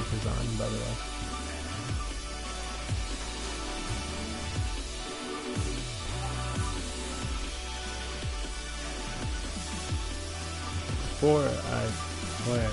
mic is on, by the way. Before I play,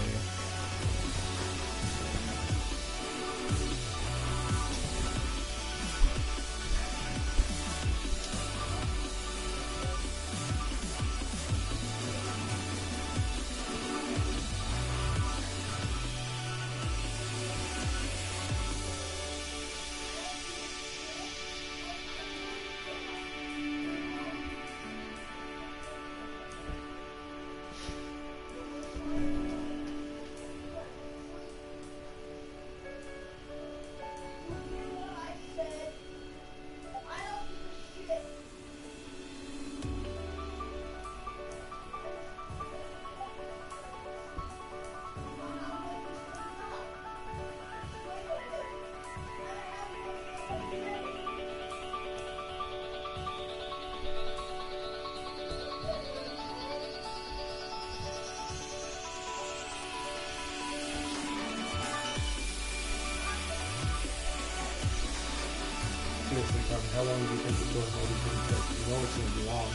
how long do you think the story mode is going to take? You know it's going to be long.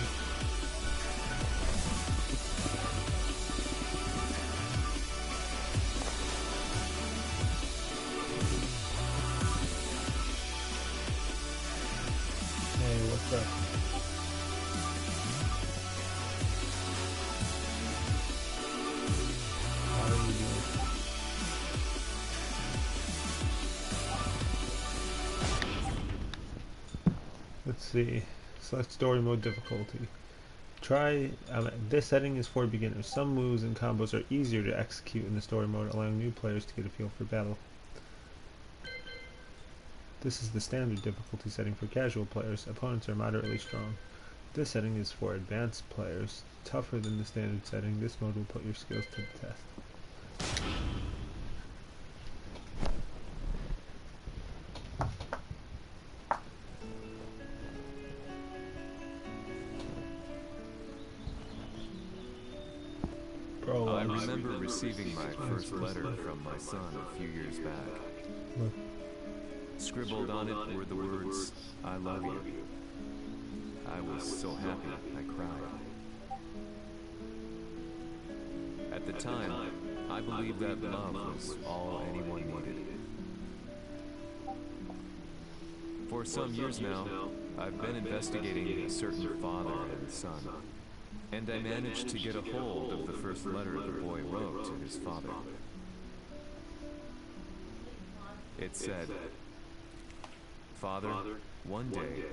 Hey, what's up? How are you doing? Let's see. Select story mode difficulty. This setting is for beginners. Some moves and combos are easier to execute in the story mode, allowing new players to get a feel for battle. This is the standard difficulty setting for casual players. Opponents are moderately strong. This setting is for advanced players. Tougher than the standard setting, this mode will put your skills to the test. Bro, I remember receiving my first letter from my son a few years back. Look. Scribbled on it were the words, "I love you." I was so happy, I cried. At the time, I believed that love was all anyone needed. For some years now, I've been investigating a certain father and son, and I managed to get a hold of the first letter the boy wrote to his father. It said, "Father, one day,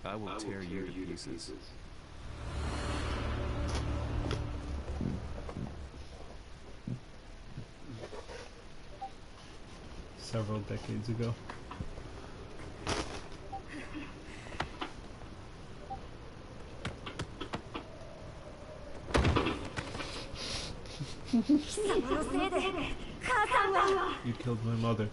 I will tear you to pieces." Several decades ago. You killed my mother.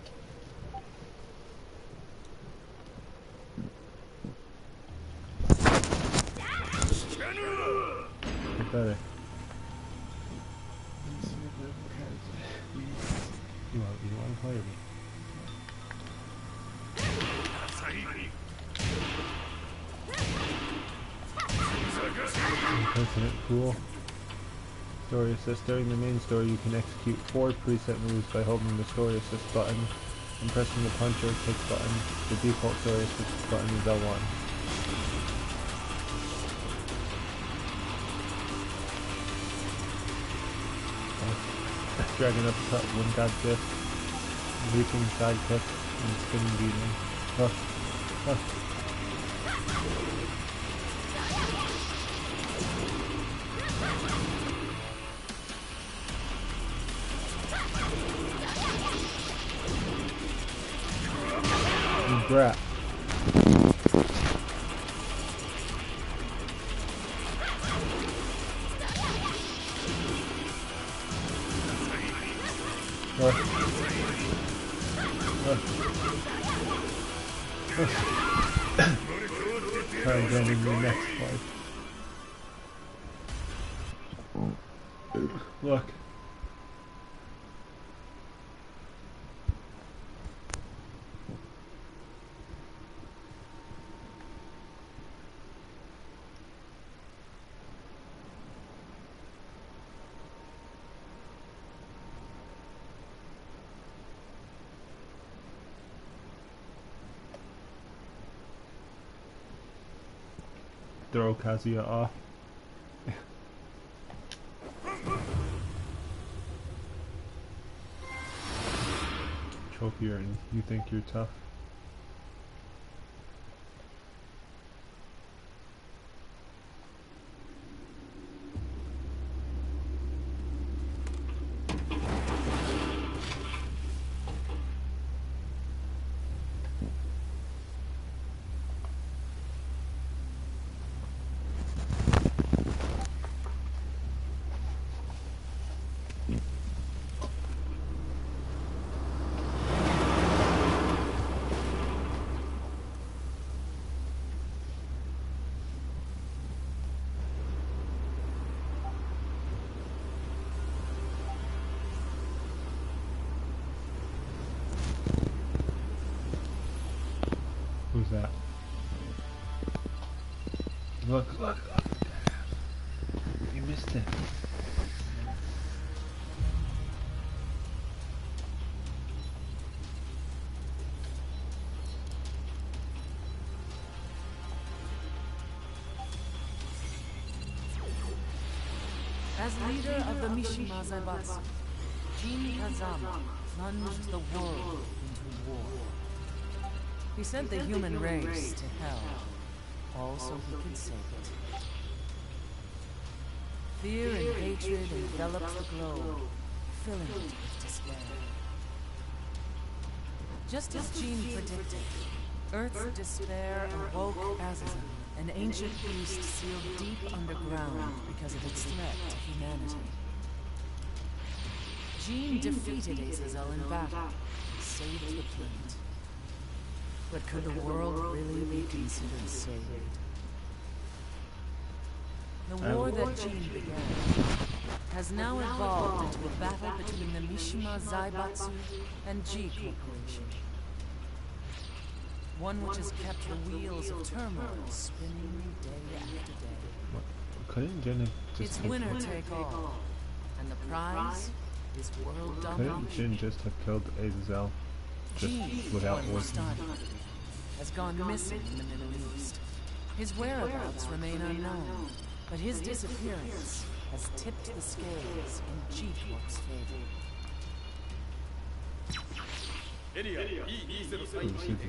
Get better. You want to play with me? Infinite cool. Story assist. During the main story, you can execute 4 preset moves by holding the story assist button and pressing the punch or kick button. The default story assist button is L1. Dragon uppercut, one god fist, leaping side kick, and spinning beating. Brat. Try again in the next fight. Look. throw Kazuya off. Trophy earned. You think you're tough? Who's that? Look, look, look. You missed it. As leader of the Mishima Zaibatsu, Jin Kazama plunged the world into war. He sent the human race to hell, all so he could save it. Fear and hatred enveloped the globe, filling it with despair. Just as Jin predicted, Earth's despair awoke Azazan, an ancient beast sealed deep underground because of its threat to humanity. Jin defeated Azazel in battle and saved the planet. But could the world really be considered saved? The war that Jin began has now evolved into a battle between the Mishima Zaibatsu and G Corporation. One which has kept the wheels of turmoil spinning day after day. Couldn't Jin just It's winner take all, and the prize is world Couldn't domination. Jin just have killed Azazel just Jin, without one was working? stunned, has gone missing in the Middle East. His whereabouts remain unknown, but his disappearance has tipped the scales in G Corp's favor. Received a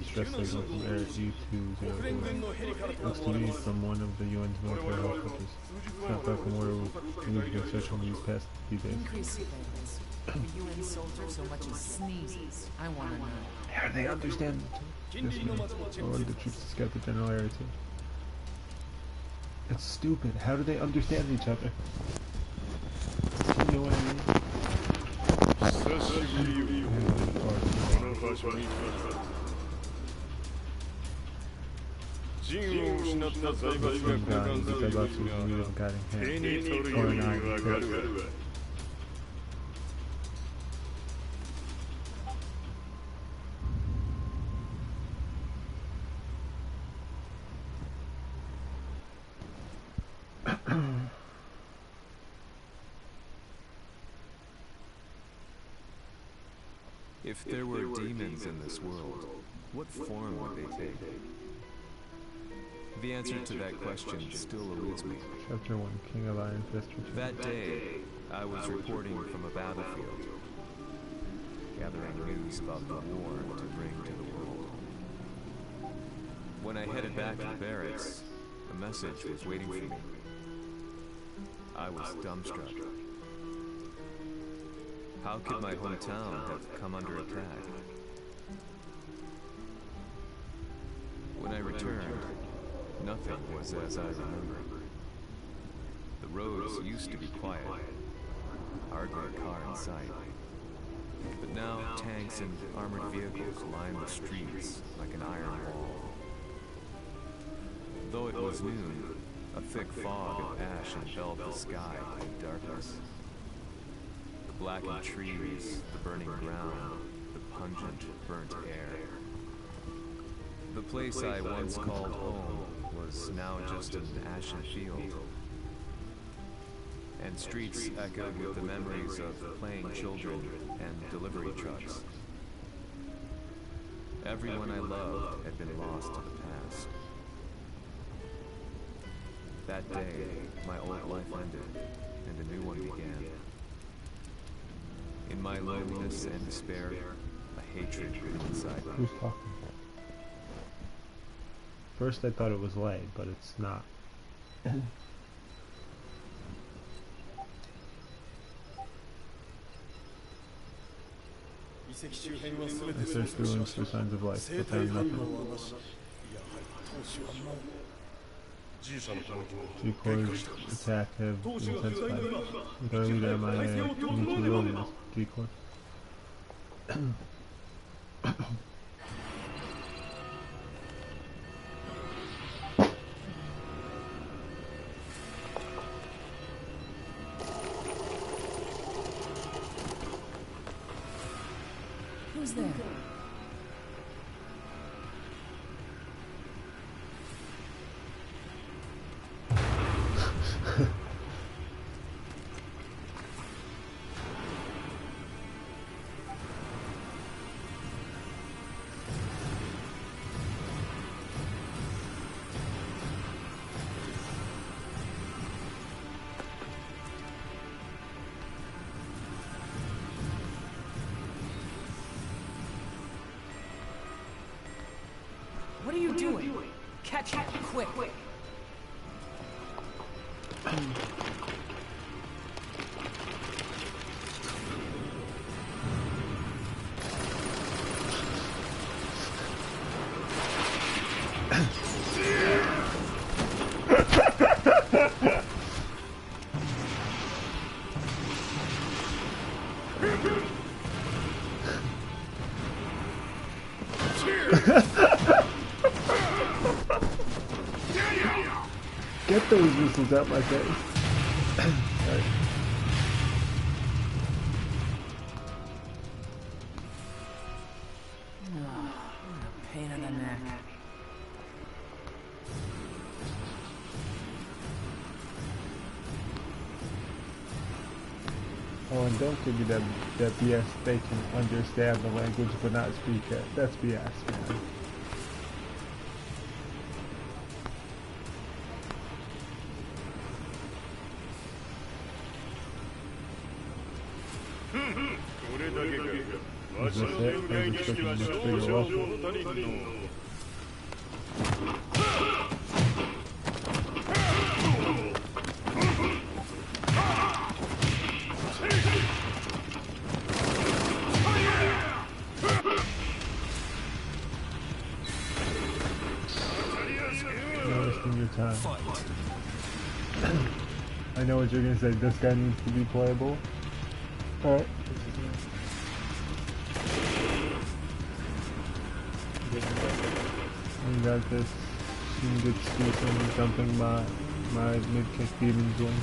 stress signal from Air E-200. Looks to be from one of the UN's military helicopters. Not far from where we need to go searching these past few days. Increase surveillance. If a UN soldier so much as sneezes, I want to know. How do they understand this man? Or the troops to scout the general area too? It's stupid. How do they understand each other? You know what I mean? If there were demons in this world, what form would they take? The answer to that question still eludes me. Chapter 1, King of Iron Fist returns. That day, I was reporting from a battlefield, gathering news about the war to bring to the world. When I headed back to barracks, a message was waiting for me. I was dumbstruck. How could my hometown have come under attack? When I returned, nothing was as I remember. The roads used to be quiet, hardly a car in sight. But now tanks and armored vehicles line the streets like an iron wall. Though it was noon, a thick fog of ash enveloped the sky in darkness. The blackened trees, the burning ground, the pungent, burnt air. The place I once called home was now just an ashen field. And streets echoed with the memories of playing children and delivery trucks. Everyone I loved had been lost to the past. That day, my old life ended, and a new one began. In my loneliness and despair, a hatred grew inside me. Who's talking? First I thought it was Lay, but it's not. I searched the ruins for signs of life, but found nothing. G-Corps attack have intensified. With our leader Maya, need to wilderness. G-Corps. Who's there? What are you doing? Catch it quick. Get those missiles out my face. Sorry. Pain in the neck. Oh, and don't give me that BS they can understand the language but not speak it. That's BS, man. Is this it? I was expecting a much bigger weapon. Not wasting your time. I know what you're gonna say. This guy needs to be playable. Alright. I got this. Some good excuse on jumping my mid-kick demons in.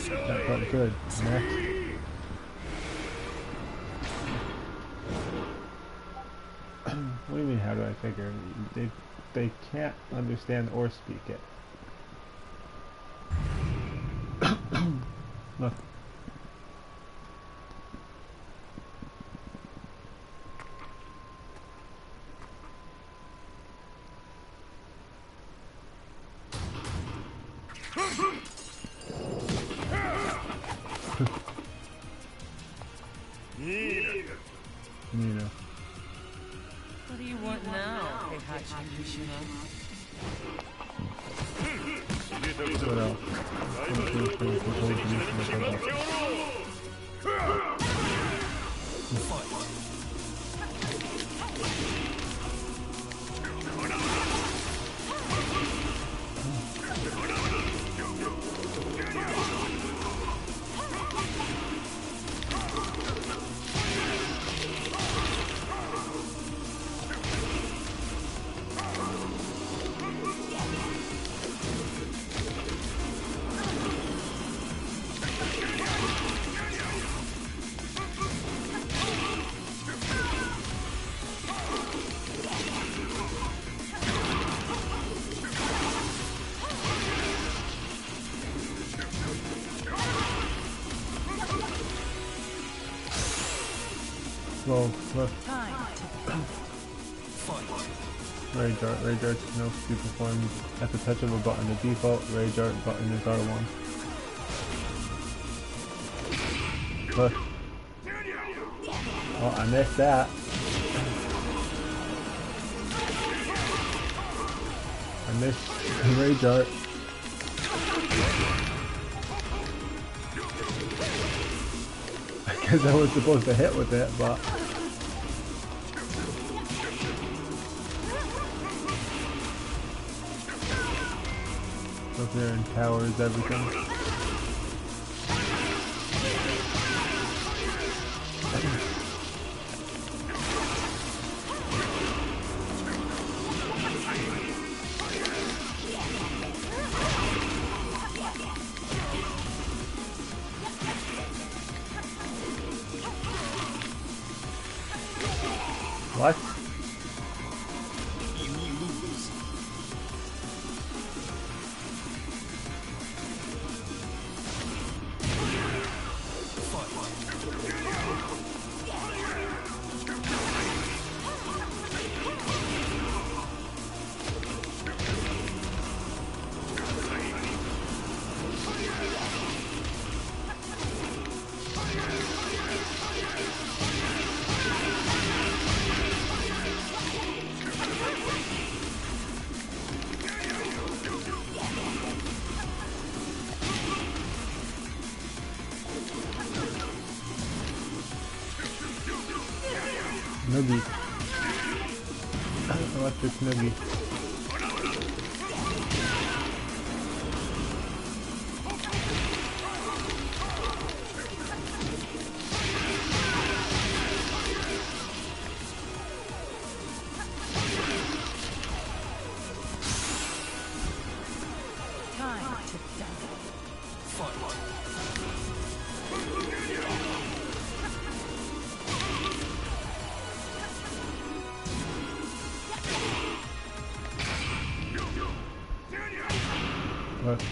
That felt good. Next. What do you mean, how do I figure? They can't understand or speak it. Look. You know. What do you want now, Heihachi Mishima? What else? Something to control the mission of Slow, left. Rage art. Rage art can also be performed at the touch of a button. The default rage art button is R1. Look. Oh, I missed that. I missed the rage art. Because I was supposed to hit with it, but up there and towers everything. What? Noogie. Electric Noogie. What?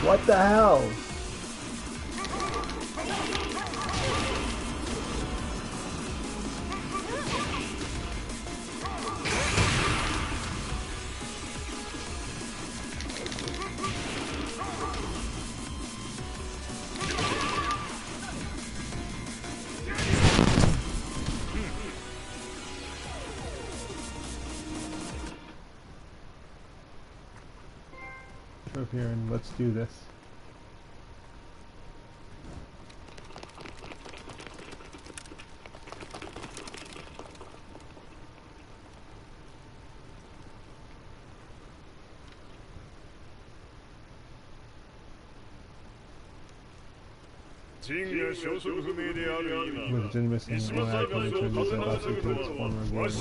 What the hell? Up here and let's do this. Legitimacy and all that can return these Zaibatsu to its former glory.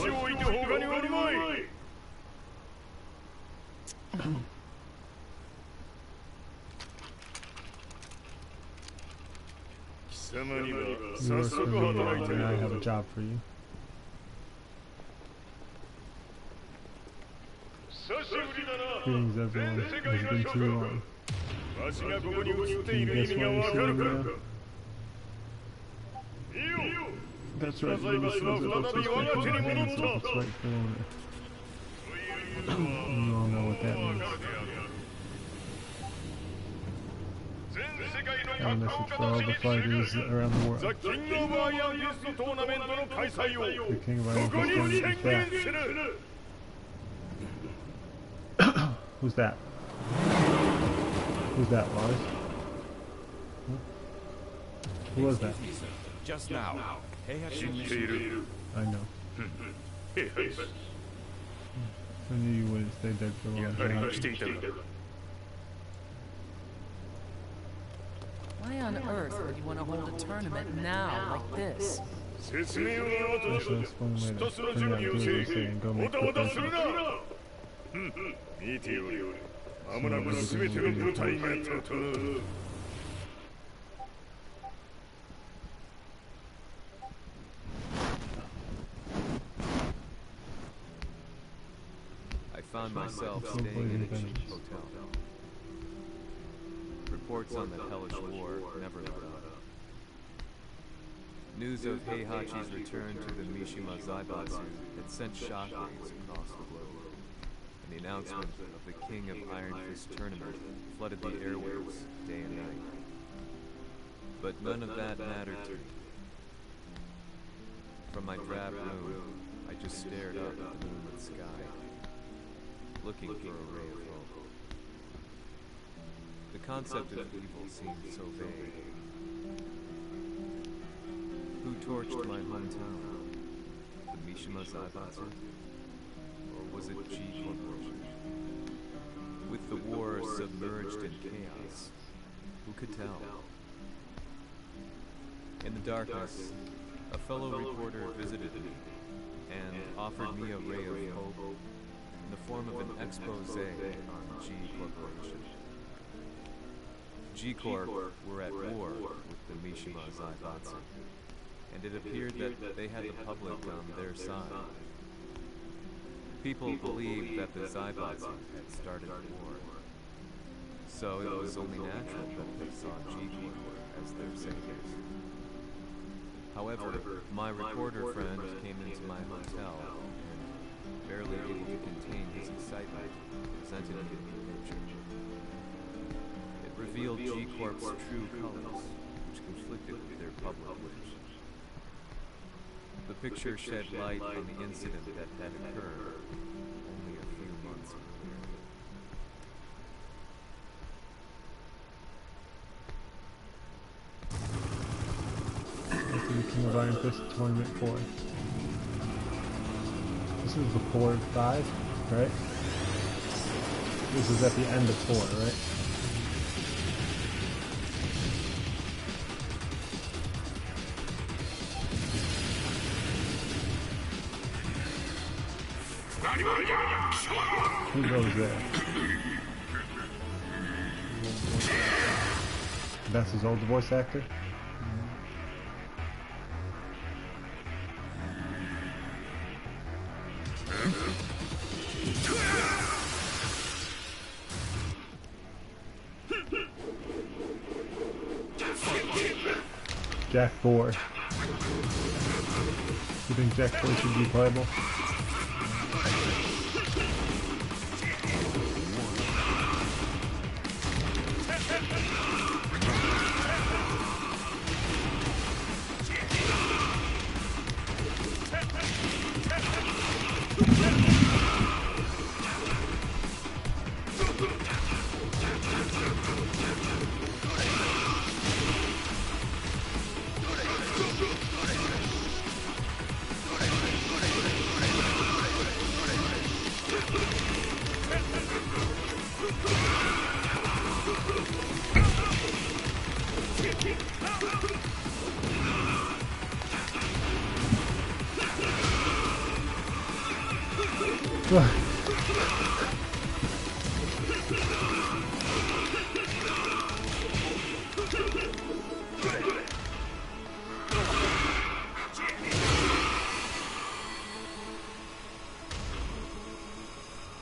You work for me, and I have a job for you. Greetings everyone, it's been too long. Can you guess why you're seeing me now? That's right, Luna says I'd like to respect my hands of its rightful owner. You all know what that means. And a message for all the fighters around the world. The King of Iron Fist tournament is back. Who's that? Who's that, Lars? Huh? Who was that? Just now. I know. I knew you wouldn't stay dead for long. Why on earth would you want to hold a tournament now, like this? I shall explain later. For now, do as I say and go make preparations. I found myself staying in a cheap hotel. Reports on the hellish war never let up. News of Heihachi's return to the Mishima Zaibatsu had sent shockwaves across the globe, and the announcement of the King of Iron Fist tournament flooded the airwaves day and night. But none of that mattered to me. From my drab room, I just stared up at the moonlit sky, looking for a ray of hope. The concept of evil seemed so vague. Who torched my hometown? The Mishima Zaibatsu? Or was it G Corporation? With the war submerged in chaos, who could tell? In the darkness, a fellow reporter visited me and offered me a ray of hope in the form of an expose on G Corporation. G-Corp were at war with the Mishima Zaibatsu, and it appeared that they had the public on their side. People believed that the Zaibatsu had started a war, so it was only natural that they saw G-Corp as their saviors. However, my reporter friend came into my hotel and, barely able to contain his excitement, presented me with a picture. It revealed G-Corp's true colors, which conflicted with their public wish. The picture shed light on the incident that had occurred only a few months earlier. The King of Iron Fist Tournament 4. This is before 5, right? This is at the end of 4, right? Who goes there? That's his old voice actor? Jack 4. You think Jack 4 should be playable?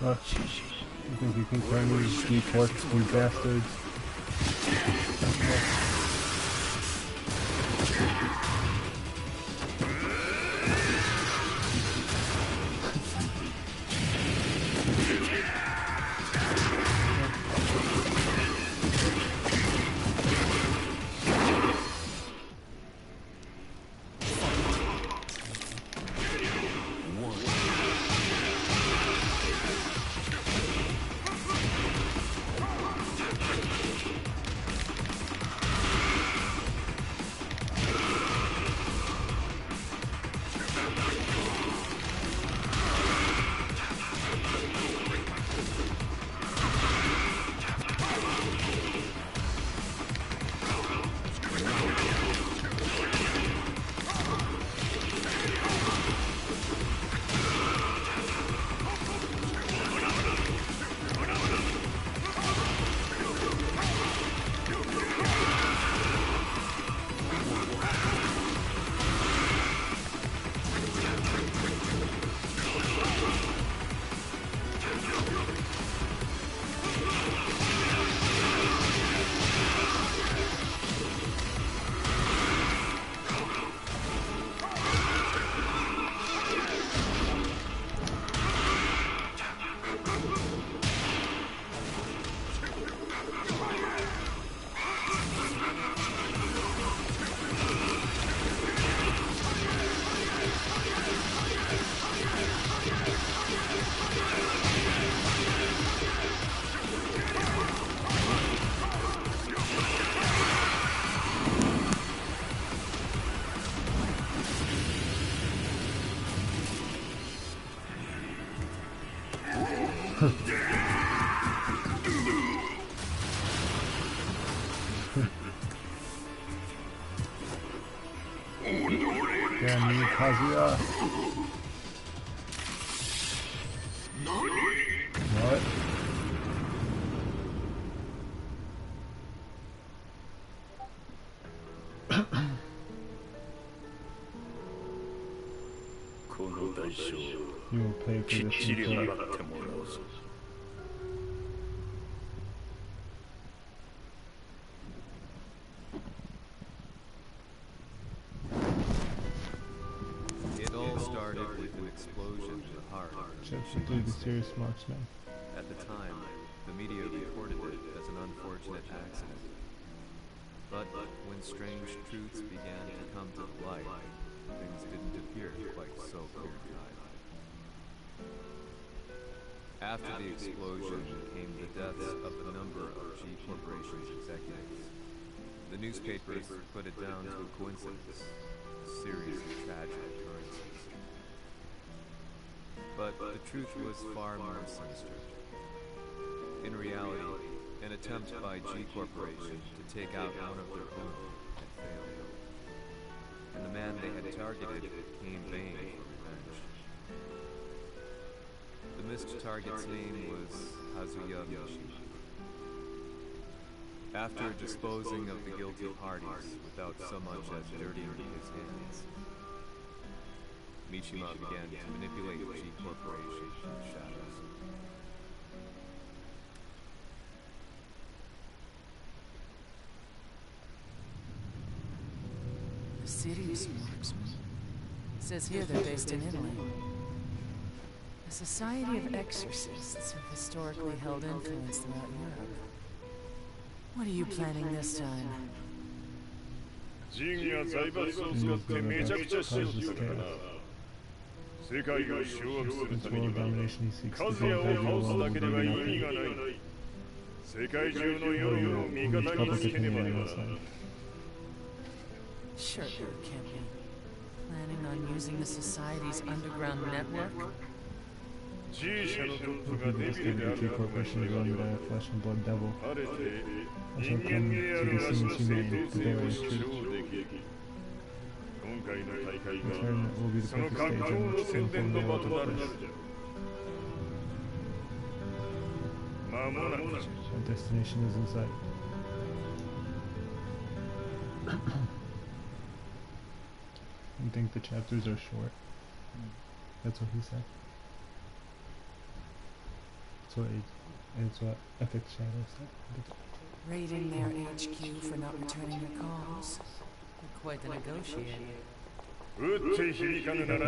You think you can turn these deports, you bastards? Damn you, Kazuya. What? You will pay for this in full. It all started with an explosion in the heart of Simply the serious marksman. At the time, the media reported it as an unfortunate accident. But when strange truths began to come to light, things didn't appear quite so clear-cut. After the explosion came the deaths of a number of G Corporation's executives. The newspapers put it down to a coincidence, a series of tragic occurrences. But the truth was far more sinister. In reality, an attempt by G Corporation to take out one of their own had failed. And the man they had targeted came baying for revenge. The missed target's name was Kazuya Mishima. After disposing of the guilty parties without so much as dirtying his hands, Mishima began to manipulate G Corporation in the shadows. The Sirius marksmen. It says here they're based in Italy. A society of exorcists have historically held influence throughout Europe. What are you planning this time? Since world domination, he seeks to build a world with nothing. Public opinion on outside. Sure you can't be planning on using the society's underground network? The people discovered the G Corporation is run by a flesh and blood devil. I shall come to be seen as humane, the bearer of truth. The tournament will be the perfect stage on which sinful may will take place. Our destination is in sight. You think the chapters are short? That's what he said. It's what Epic Shadow said. Raiding their HQ for not returning your calls. You're quite the negotiator. But first, you don't get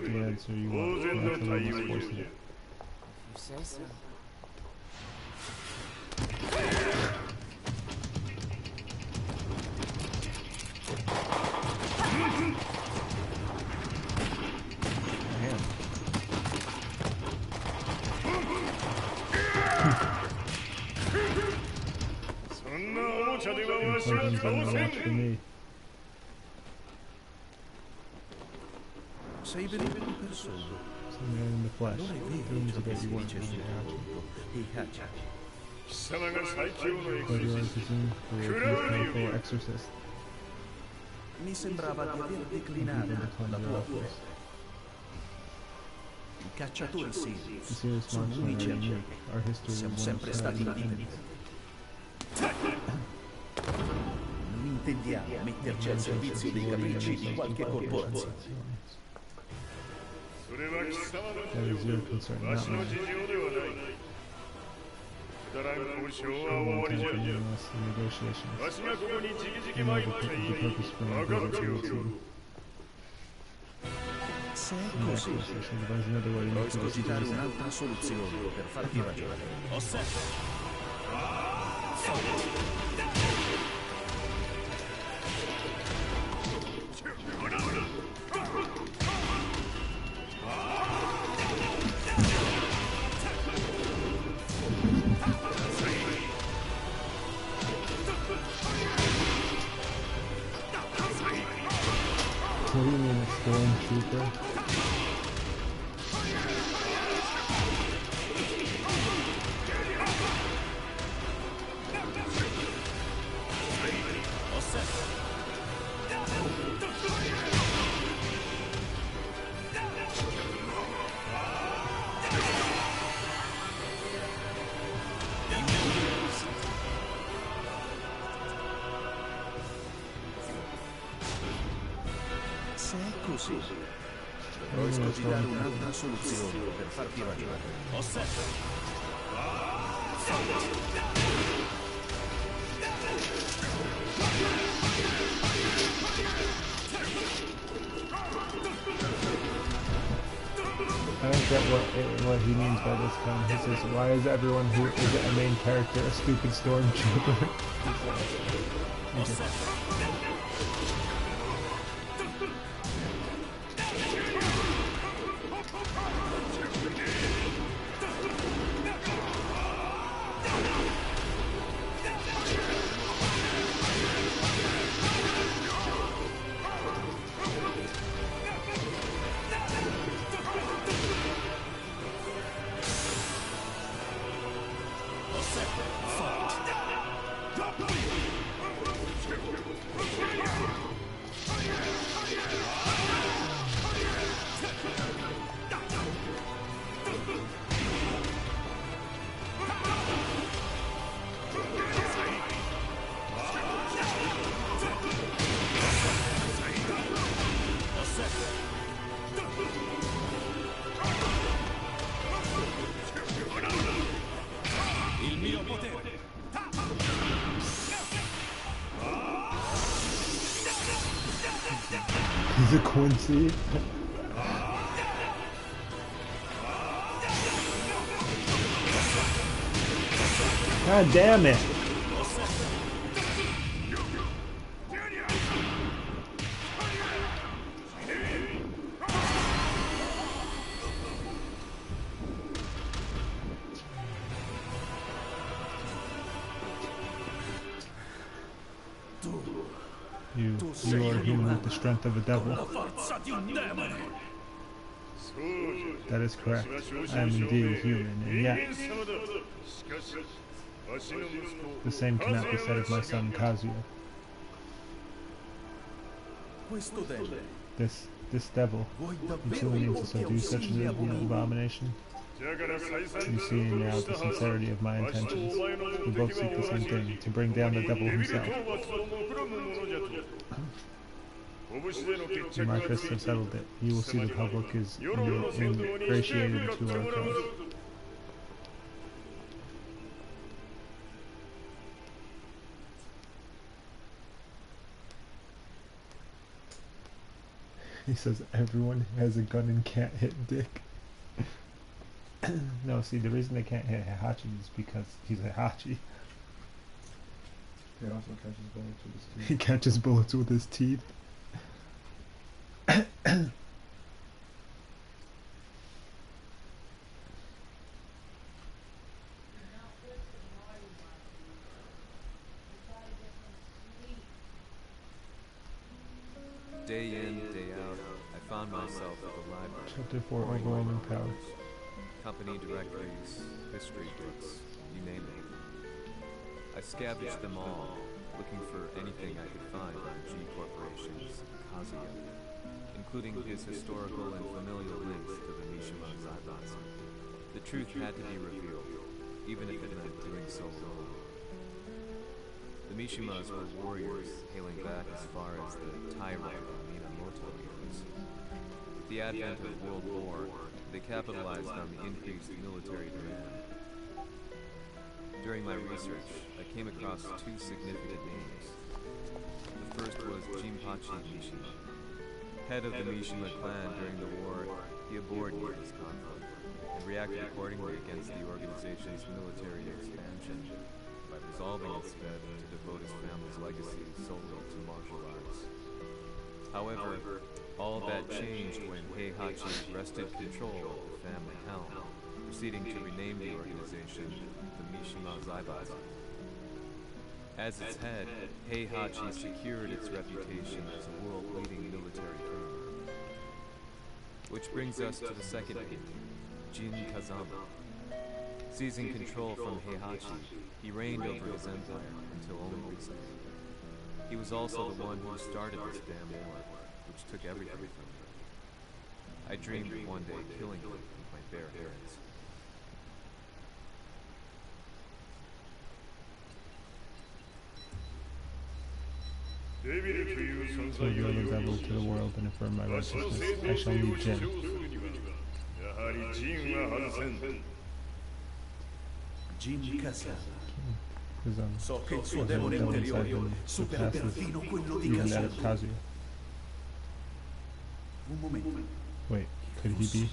the answer you want. You have to almost force it. If you say so. Including watch for me. Sei venuto in persona. Some man in the flesh. Non è vero Dreams ciò of che what si you want dice from sul the racconto. Heihachi. But you are presumed for a powerful exorcist. Mi sembrava di aver You declinato can la decline tua your offesa. offers. I cacciatori The serious serious sono marksmen are unici al unique. mondo. Our history is Siamo one of sempre stati tragedy and indipendenti. Non intendiamo metterci al servizio dei capricci di qualche corporazione. that is your concern, not mine. No more time for meaningless negotiations. You know the purpose for my visit to your team. Se è In that così, case, I should devise another way to puoi make the cogitare decision. un'altra soluzione per farti ragionare. What do you mean a stormtrooper? Se è così, puoi cogitare un'altra soluzione per farti ragionare. I don't get what he means by this comment. He says, why is everyone who is a main character a stupid stormtrooper? He's a Quincy. God damn it. You are human with the strength of a devil. That is correct. I am indeed human, and yet the same cannot be said of my son Kazuya. Questo delle, This devil, vuoi you davvero truly i need to molti subdue such ausili an abomini? abomination? You see now the sincerity of my intentions. We both seek the same thing, to bring down the devil himself. My fists have settled it. You will see the public is ingratiated to our cause. He says everyone has a gun and can't hit Dick. No, see, the reason they can't hit Heihachi is because he's Heihachi. He also catches bullets with his teeth. He catches bullets with his teeth. Day in, day out, I found myself at the library. Chapter 4, pouring Overwhelming over Power. books, company directories, history books, you name it. I scavenged them all, looking for anything I could find on G Corporation's Kazuya, including his historical and familial links to the Mishima Zaibatsu. The truth had to be revealed, even if it meant doing so alone. The Mishimas were warriors hailing back as far as the Taira and Minamoto eras. With the advent of World War, they capitalized on the increased military demand. During my research, I came across two significant names. The first was Jinpachi Mishima. Head of the Mishima clan during the war, he abhorred this conflict and reacted accordingly against the organization's military expansion by resolving instead to devote his family's legacy solely to martial arts. However, all that changed when Heihachi wrested control of the family helm, proceeding to rename the organization the Mishima Zaibatsu. As its head, Heihachi secured its reputation as a world-leading military firm. Which brings us to the second name, Jin Kazama. Seizing control from Heihachi, he reigned over his empire until only recently. He was also the one who started this damn war, which took everything from me. I dreamed of one day killing him with my bare hands. So you are the devil to the world and affirm my righteousness. I shall need Jin. Jin Kazama. Because So che il suo the demone devil inside interiore him supera surpasses perfino quello di even that of Kazuya. Kazuya. Un momento. Wait, could he be?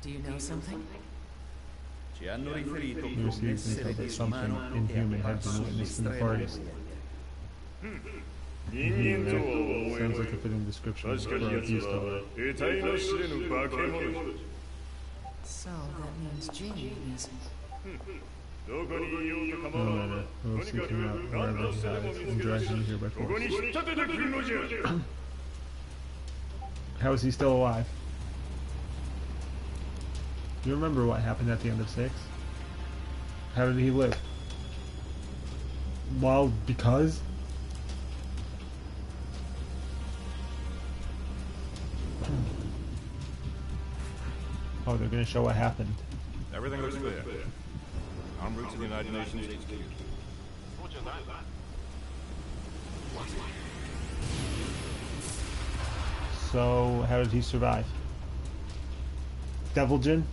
Do you know something? Ci hanno riferito che He un received essere intel that something disumano è inhuman had been apparso witnessed in the estremo forest. Sounds like a fitting description for our beast owner. So that means Jean is... No matter, we will seek him out wherever he hides and drag him here by force. How is he still alive? Do you remember what happened at the end of 6? How did he live? Well, because? Oh, they're gonna show what happened. Everything looks clear. En route to the United Nations HQ. So, how did he survive? Devil Jin?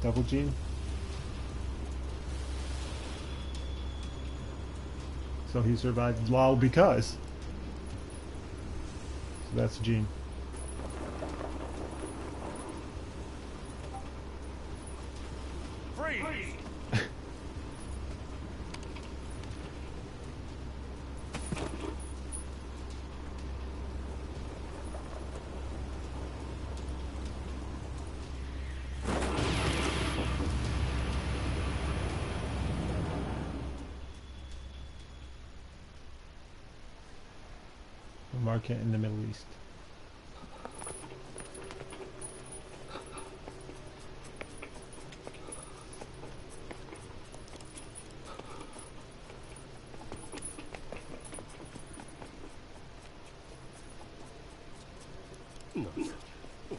Devil Jin? So he survived lol because. So that's Jin. Freeze! A market in the Middle East.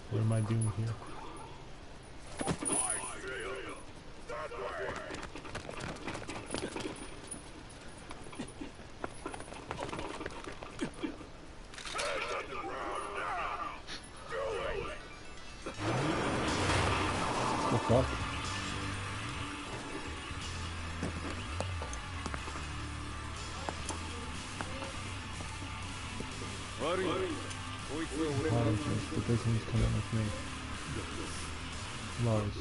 What am I doing here? The fuck? The person's coming with me. Lars.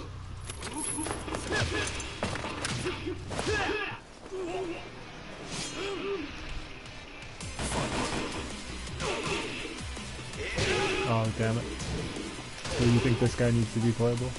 Oh, damn it. So you think this guy needs to be playable?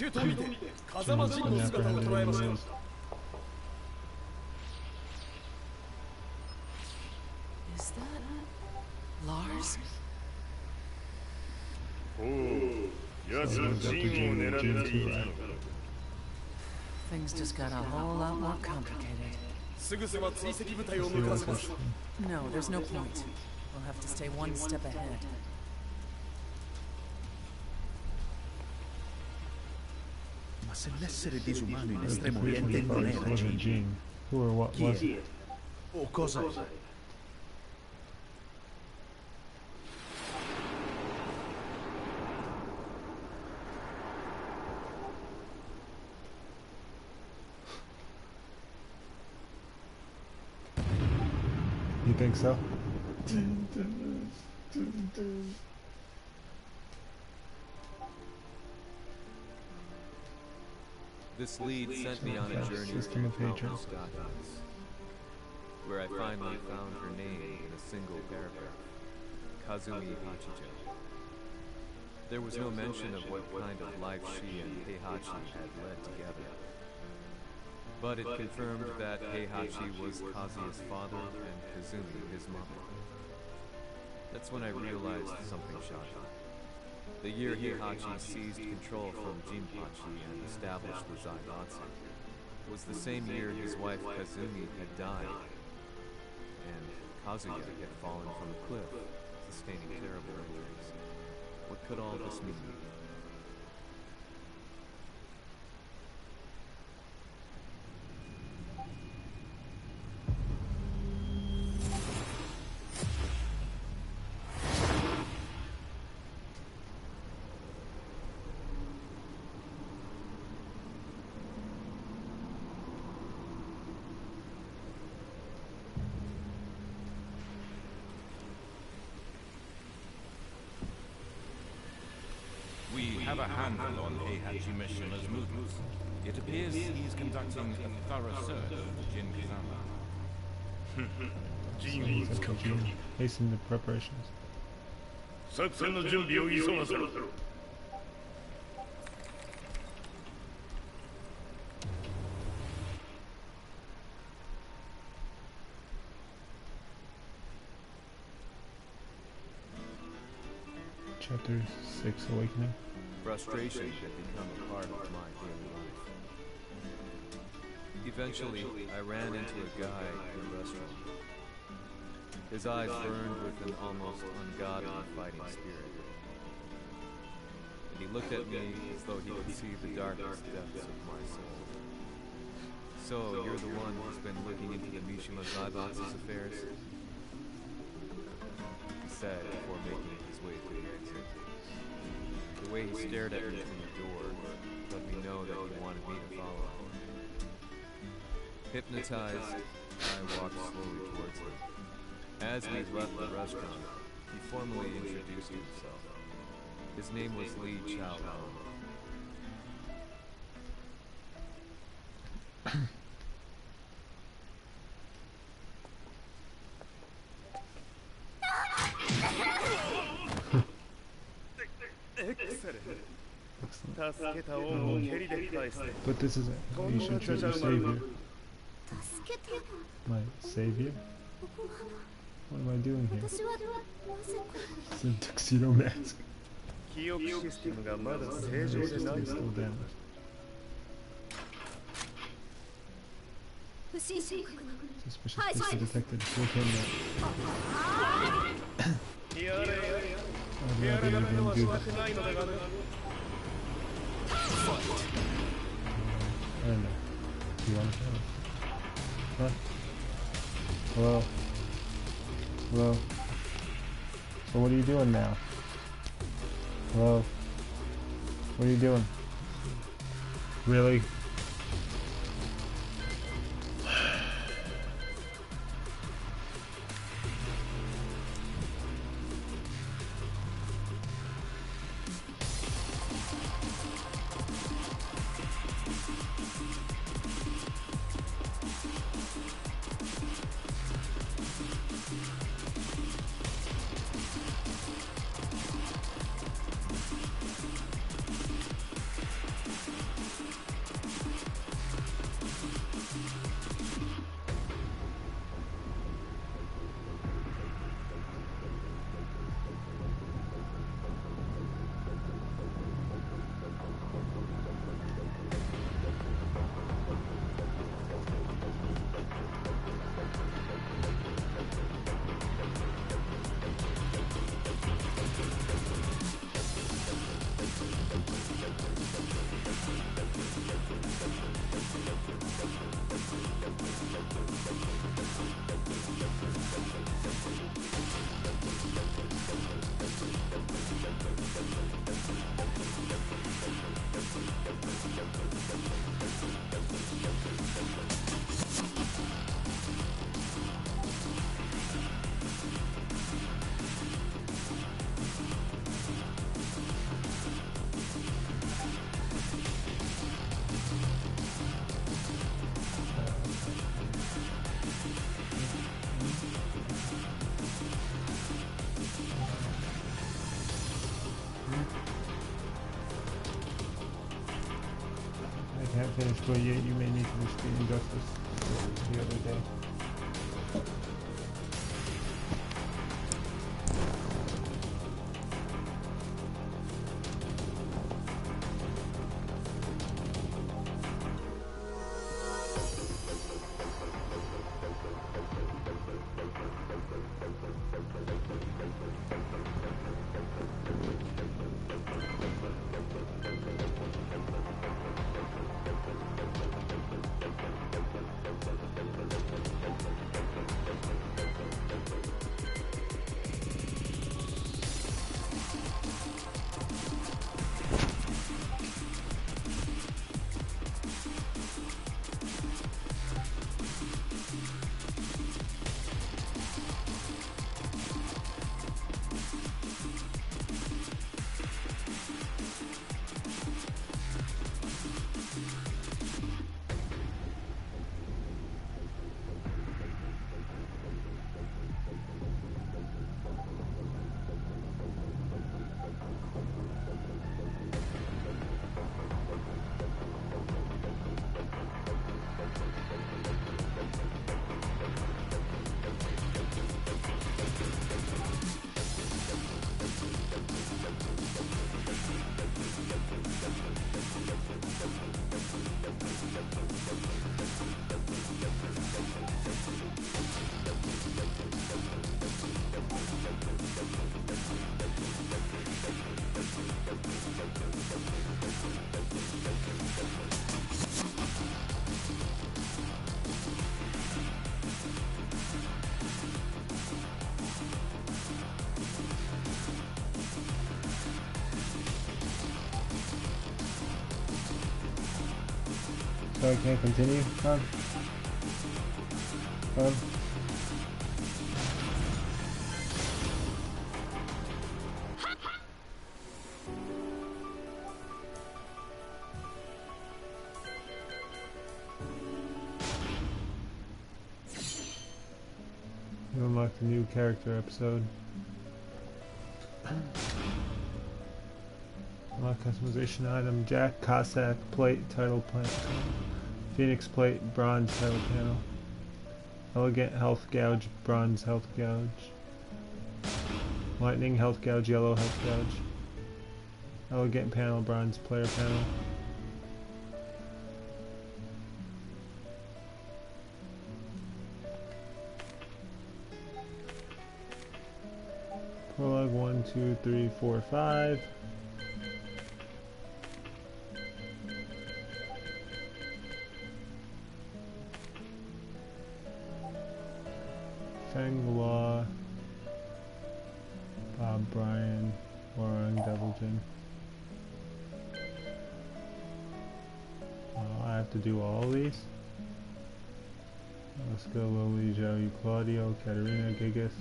中東にて風間陣の姿が捉えました。 Is that Lars? Things just got a whole lot more complicated. すぐさま追跡部隊を向かわせます。 No, there's no point. We'll have to stay one step ahead. Ma se l'essere disumano in Estremo Oriente non era Jin, who or what was it? o cosa è? You think so? This lead sent me on a journey System of through hatred. countless documents, where I finally found her name in a single paragraph, Kazumi Hachija. There was no mention of what kind of life she and Heihachi had led together, but it confirmed that Heihachi was Kazuya's father and Kazumi his mother. That's when I realized something shocking. The year Heihachi seized control from Jinpachi and established the Zaibatsu was the same year his wife Kazumi had died, and Kazuya had fallen from a cliff, sustaining terrible injuries. What could all this mean? We have a handle on Heihachi Missioner's movements. It appears he is conducting a thorough search for Jin Kazama. Hasten the preparations. 作戦の準備を急がせろ。 Chapter 6, Awakening. Frustration had become a part of my daily life. Eventually, I ran into a guy in a restaurant. His eyes burned with an almost ungodly fighting spirit. And he looked at me as though he could see the darkest depths of my soul. So, you're the one who's been looking into the Mishima Zaibatsu's affairs? He said before making his way to the exit. The way he stared at me from the door let me know that he wanted me to follow him. Hypnotized, I walked slowly towards him. As we left the restaurant, he formally introduced himself. His name was Li Chao Long. But this isn't. You should treat your savior. My savior? What am I doing here? It's a tuxedo mask. It's still damaged. Suspicious pistol detected. Look in there. Oh, yeah, they didn't do that. I don't know. Do you want to tell us? Huh? Hello? Hello? So what are you doing now? Hello? What are you doing? Really? I can't finish school yet. You may need to restrain justice the other day. So I can't continue, huh? bub. You unlocked a new character episode. Unlock customization item: Jack Cossack plate, title panel, Phoenix plate, bronze title panel, elegant health gouge, bronze health gouge, lightning health gouge, yellow health gouge, elegant panel, bronze player panel. Prologue 1, 2, 3, 4, 5. Fang Law, Bob Bryan, Warren Devilgen. Oh, I have to do all these? Let's go Lily, Joey, Claudio, Katarina, Gigas,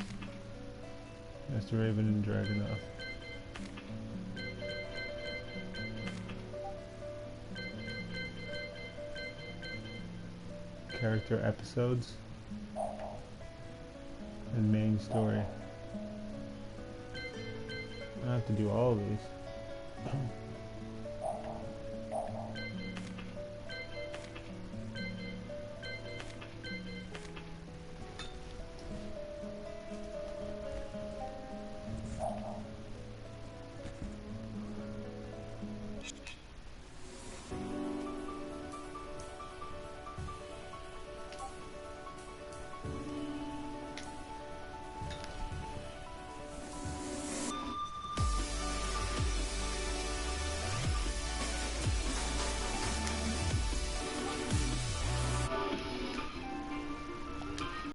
Master Raven, and Dragunov. Character episodes and main story. I have to do all of these.